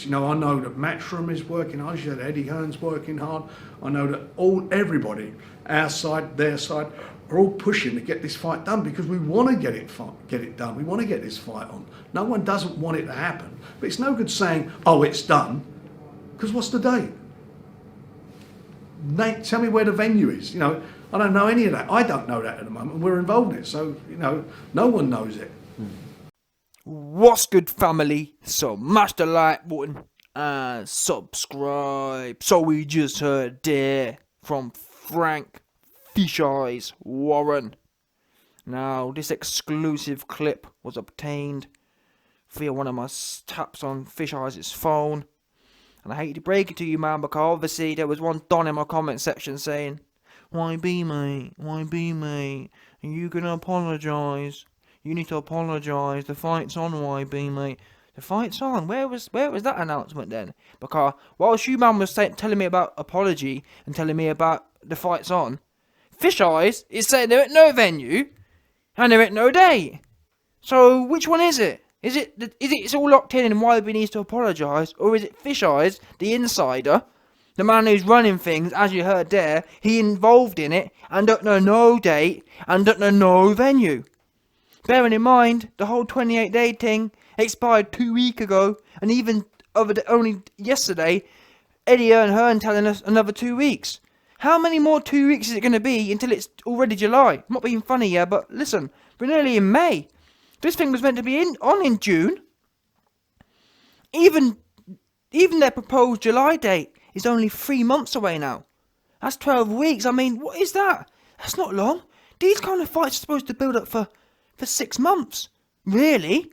this. You know, I know that Matchroom is working hard. You said Eddie Hearn's working hard. I know that everybody, our side, their side, are all pushing to get this fight done because we want to get it done. We want to get this fight on. No one doesn't want it to happen. But it's no good saying, oh, it's done, because what's the date? Nate, tell me where the venue is. You know, I don't know any of that. I don't know that at the moment. We're involved in it, so, you know, no one knows it. What's good, family? So smash the like button and subscribe. So we just heard there from Frank Fish Eyes Warren. Now, this exclusive clip was obtained via one of my taps on Fish Eyes' phone. And I hate to break it to you, man, because obviously there was one don in my comment section saying, YB, mate, YB, mate, are you going to apologise? You need to apologise. The fight's on, YB, mate. The fight's on. Where was that announcement then? Because whilst you, man, was telling me about apology and telling me about the fight's on, Fish Eyes is saying there ain't no venue and there ain't no date. So which one is it? Is it it's all locked in and YB needs to apologise, or is it Fish Eyes, the insider, the man who's running things, as you heard there, he involved in it and don't know no date and don't know no venue? Bearing in mind the whole 28-day thing expired 2 weeks ago, and even only yesterday, Eddie Hearn telling us another 2 weeks. How many more 2 weeks is it going to be until it's already July? I'm not being funny here, but listen, we're nearly in May. This thing was meant to be on in June. Even their proposed July date is only 3 months away now. That's 12 weeks. I mean, what is that? That's not long. These kind of fights are supposed to build up for 6 months. Really?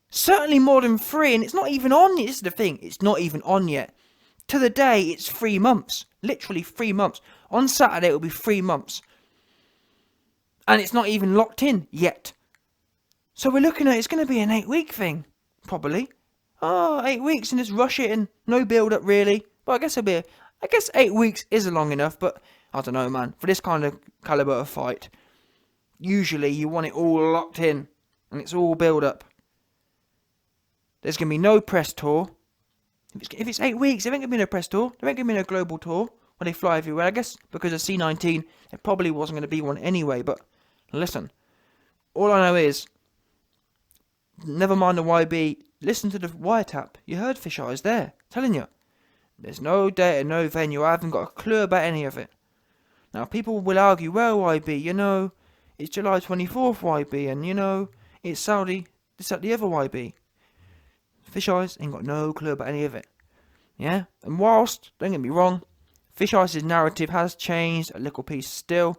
Certainly more than 3, and it's not even on yet. This is the thing. It's not even on yet. To the day, it's 3 months. Literally 3 months. On Saturday, it will be 3 months. And it's not even locked in yet. So we're looking at, it's going to be an 8-week thing. Probably. 8 weeks and just rush it and no build up really. But I guess 8 weeks is long enough, but I don't know, man. For this kind of caliber of fight, usually you want it all locked in and it's all build up. There's going to be no press tour. If it's 8 weeks, there ain't going to be no press tour. There ain't going to be no global tour where they fly everywhere. I guess because of C19, there probably wasn't going to be one anyway. But listen, all I know is, never mind the YB, listen to the wiretap. You heard Fish Eyes there, telling you. There's no date and no venue. I haven't got a clue about any of it. Now, people will argue, well, YB, you know, it's July 24th, YB, and, you know, it's Saudi, this, that, the other YB. Fish Eyes ain't got no clue about any of it. Yeah? And whilst, don't get me wrong, Fish Eyes' narrative has changed a little piece still.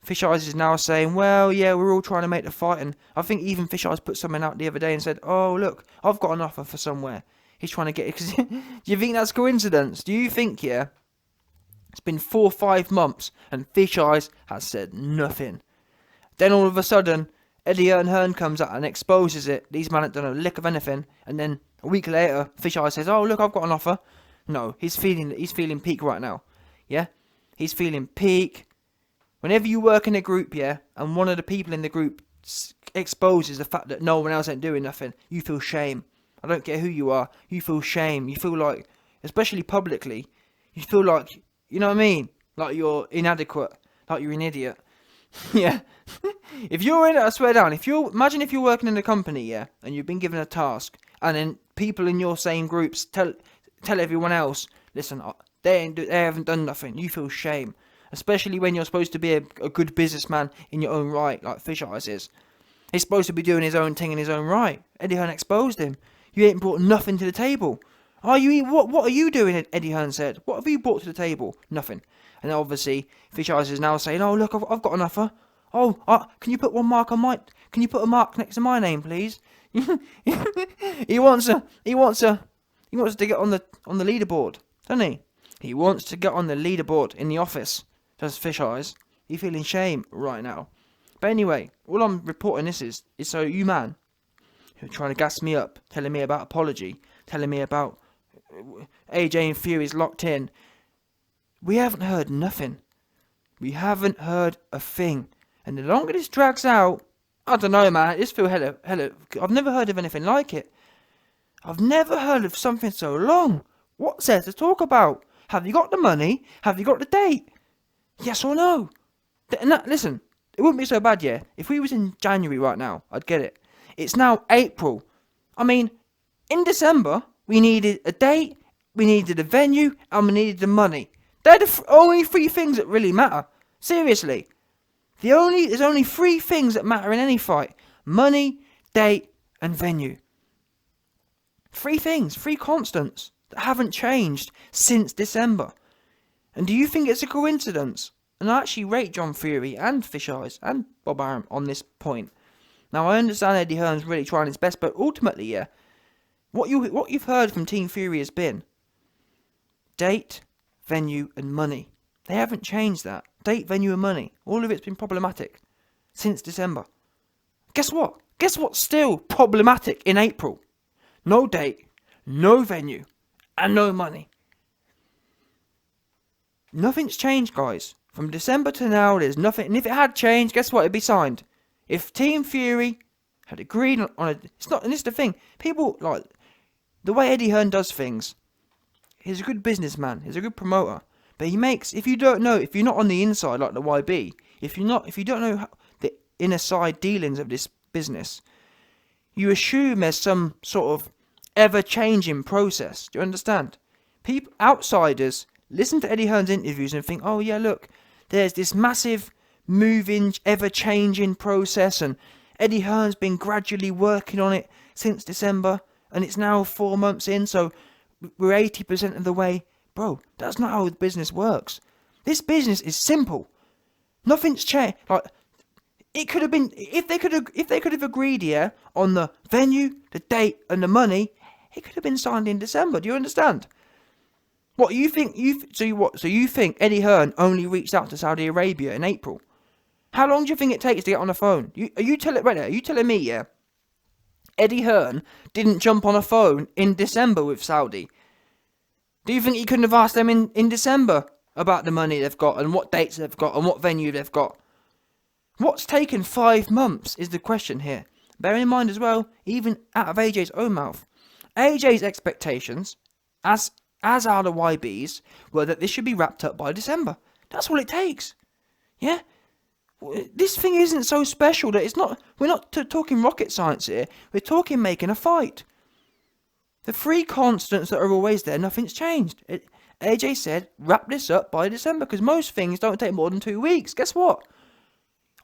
Fish Eyes is now saying, well, yeah, we're all trying to make the fight, and I think even Fish Eyes put something out the other day and said, oh, look, I've got an offer for somewhere. He's trying to get it. Do you think that's coincidence? Do you think, yeah, it's been 4 or 5 months and Fish Eyes has said nothing? Then all of a sudden, Eddie Hearn comes out and exposes it. These men haven't done a lick of anything, and then a week later, Fish Eyes says, oh, look, I've got an offer. No, he's feeling peak right now. Yeah? He's feeling peak. Whenever you work in a group, yeah, and one of the people in the group exposes the fact that no one else ain't doing nothing, you feel shame. I don't care who you are, you feel shame. You feel like, especially publicly, you feel like, you know what I mean? Like you're inadequate, like you're an idiot. Yeah. If you're in it, I swear down, imagine if you're working in a company, yeah, and you've been given a task, and then people in your same groups tell everyone else, listen, they haven't done nothing. You feel shame. Especially when you're supposed to be a good businessman in your own right, like Fish Eyes is. He's supposed to be doing his own thing in his own right. Eddie Hearn exposed him. You ain't brought nothing to the table. What are you doing, Eddie Hearn said. What have you brought to the table? Nothing. And obviously, Fish Eyes is now saying, oh, look, I've got an offer. Oh, can you put one mark on my... Can you put a mark next to my name, please? He wants to get on the leaderboard, doesn't he? He wants to get on the leaderboard in the office. Does Fish Eyes. He's feeling shame right now. But anyway, all I'm reporting this is so you, man, who are trying to gas me up, telling me about apology, telling me about AJ and Fury's locked in. We haven't heard nothing. We haven't heard a thing. And the longer this drags out, I don't know, man. This feels hella. I've never heard of anything like it. I've never heard of something so long. What's there to talk about? Have you got the money? Have you got the date? Yes or no? Listen, it wouldn't be so bad, yeah. If we was in January right now, I'd get it. It's now April. I mean, in December, we needed a date, we needed a venue, and we needed the money. They're the only three things that really matter. Seriously. There's only three things that matter in any fight. Money, date, and venue. Three things, three constants that haven't changed since December. And do you think it's a coincidence? And I actually rate John Fury and Fish Eyes and Bob Arum on this point. Now I understand Eddie Hearn's really trying his best, but ultimately, yeah, what you've heard from Team Fury has been date, venue, and money. They haven't changed that. Date, venue, and money. All of it's been problematic since December. Guess what? Guess what's still problematic in April? No date, no venue, and no money. Nothing's changed, guys. From December to now, there's nothing. And if it had changed, guess what? It'd be signed. If Team Fury had agreed on it, it's not. And this is the thing. People like the way Eddie Hearn does things. He's a good businessman. He's a good promoter. But he makes, if you're not on the inside like the YB, if you don't know the inner side dealings of this business, you assume there's some sort of ever-changing process. Do you understand? People, outsiders, listen to Eddie Hearn's interviews and think, oh yeah, look, there's this massive, moving, ever-changing process, and Eddie Hearn's been gradually working on it since December, and it's now 4 months in, so we're 80% of the way. Bro, that's not how the business works. This business is simple. Nothing's changed. Like, it could have been, if they could have agreed here on the venue, the date, and the money, it could have been signed in December. Do you understand? What you think? So you think Eddie Hearn only reached out to Saudi Arabia in April? How long do you think it takes to get on the phone? Are you telling me, yeah? Eddie Hearn didn't jump on a phone in December with Saudi. Do you think he couldn't have asked them in December about the money they've got and what dates they've got and what venue they've got? What's taken 5 months is the question here. Bearing in mind as well, even out of AJ's own mouth, AJ's expectations, as are the YB's, were that this should be wrapped up by December. That's all it takes. Yeah? This thing isn't so special that it's not. We're not talking rocket science here. We're talking making a fight. The three constants that are always there, nothing's changed. AJ said, wrap this up by December, because most things don't take more than 2 weeks. Guess what?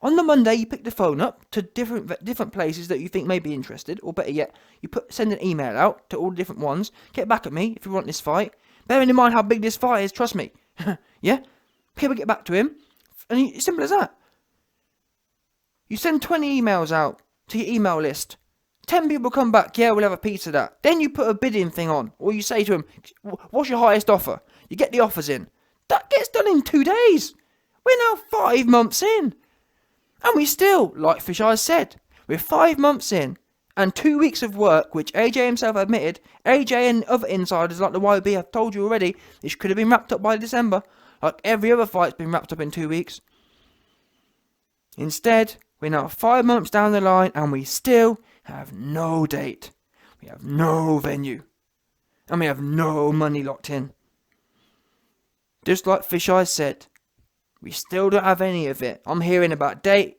On the Monday, you pick the phone up to different places that you think may be interested, or better yet, you send an email out to all the different ones. Get back at me if you want this fight. Bearing in mind how big this fight is, trust me. Yeah? People get back to him, and it's simple as that. You send 20 emails out to your email list. 10 people come back, yeah, we'll have a piece of that. Then you put a bidding thing on, or you say to them, what's your highest offer? You get the offers in. That gets done in 2 days. We're now 5 months in. And we still, like Fish Eyes said, we're 5 months in, and 2 weeks of work, which AJ himself admitted, AJ and other insiders like the YB have told you already, this could have been wrapped up by December, like every other fight's been wrapped up in 2 weeks. Instead, we're now 5 months down the line, and we still have no date, we have no venue, and we have no money locked in. Just like Fish Eyes said, we still don't have any of it. I'm hearing about date,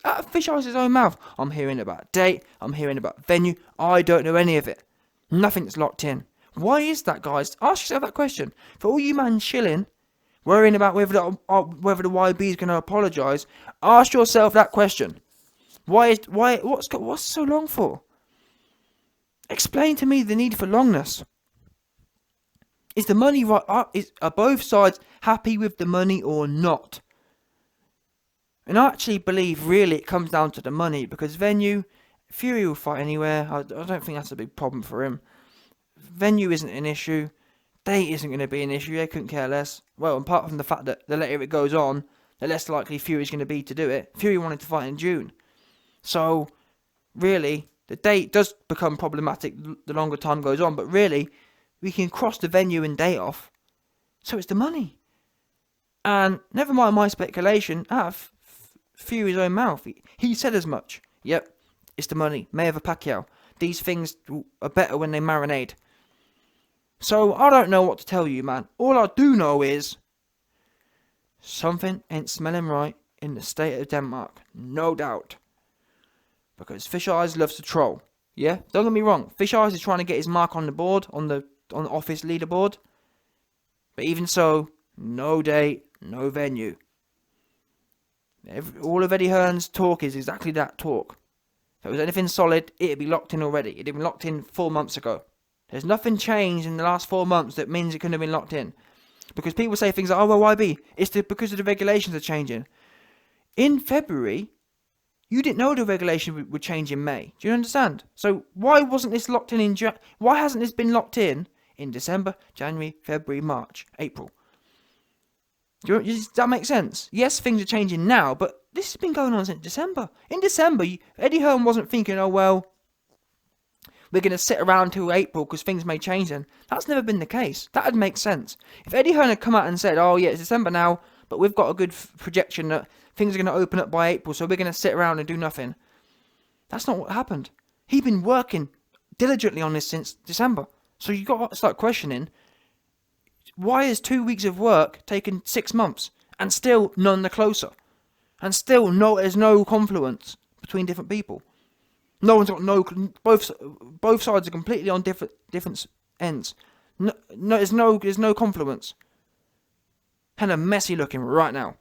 out of Fish Eyes' own mouth, I'm hearing about date, I'm hearing about venue, I don't know any of it. Nothing's locked in. Why is that, guys? Ask yourself that question. For all you man chilling, worrying about whether the YB is going to apologise, ask yourself that question. What's so long for? Explain to me the need for longness. Is the money right? Are both sides happy with the money or not? And I actually believe really it comes down to the money, because venue, Fury will fight anywhere. I don't think that's a big problem for him. Venue isn't an issue. Date isn't going to be an issue. They couldn't care less. Well, apart from the fact that the later it goes on, the less likely Fury's going to be to do it. Fury wanted to fight in June. So, really, the date does become problematic the longer time goes on. But really, we can cross the venue and date off. So it's the money. And never mind my speculation, out of Fury's own mouth, he said as much. Yep, it's the money. Mayweather Pacquiao. these things are better when they marinate. So I don't know what to tell you, man. All I do know is something ain't smelling right in the state of Denmark, no doubt. Because Fish Eyes loves to troll. Yeah, don't get me wrong. Fish Eyes is trying to get his mark on the board, on the office leaderboard. But even so, no date, no venue. All of Eddie Hearn's talk is exactly that talk. If it was anything solid, it'd be locked in already. It'd been locked in 4 months ago. There's nothing changed in the last 4 months that means it couldn't have been locked in. Because people say things like, oh, well, YB, it's because of the regulations are changing. In February, you didn't know the regulation would change in May. Do you understand? So why wasn't this locked in why hasn't this been locked in December, January, February, March, April? Does that make sense? Yes, things are changing now, but this has been going on since December. In December, Eddie Hearn wasn't thinking, oh, well, we're going to sit around till April because things may change then. That's never been the case. That would make sense. If Eddie Hearn had come out and said, oh, yeah, it's December now, but we've got a good projection that things are going to open up by April, so we're going to sit around and do nothing. That's not what happened. He'd been working diligently on this since December. So you've got to start questioning, why is 2 weeks of work taken 6 months and still none the closer? And still there's no confluence between different people. No one's got both sides are completely on different ends. There's no confluence. Kind of messy looking right now.